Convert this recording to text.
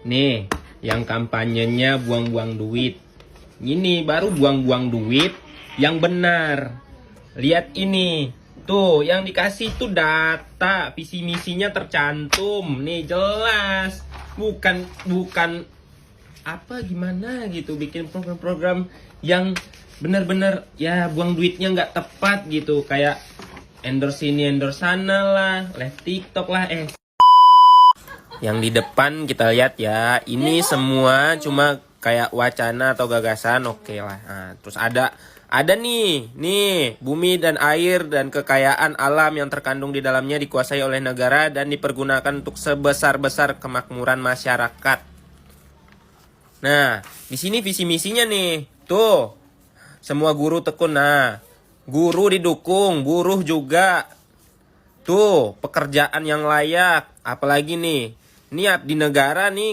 Nih, yang kampanyenya buang-buang duit. Ini baru buang-buang duit yang benar. Lihat ini. Tuh, yang dikasih tuh data, visi misinya tercantum. Nih jelas. Bukan apa gimana gitu bikin program-program yang benar-benar ya buang duitnya nggak tepat gitu, kayak endorse ini endorse sana lah, live TikTok lah. Yang di depan kita lihat ya, ini semua cuma kayak wacana atau gagasan, oke lah. Nah, terus ada nih bumi dan air dan kekayaan alam yang terkandung di dalamnya dikuasai oleh negara dan dipergunakan untuk sebesar-besar kemakmuran masyarakat. Nah, di sini visi misinya nih, tuh semua guru tekun. Nah, guru didukung, buruh juga. Tuh, pekerjaan yang layak. Apalagi nih, ini di negara nih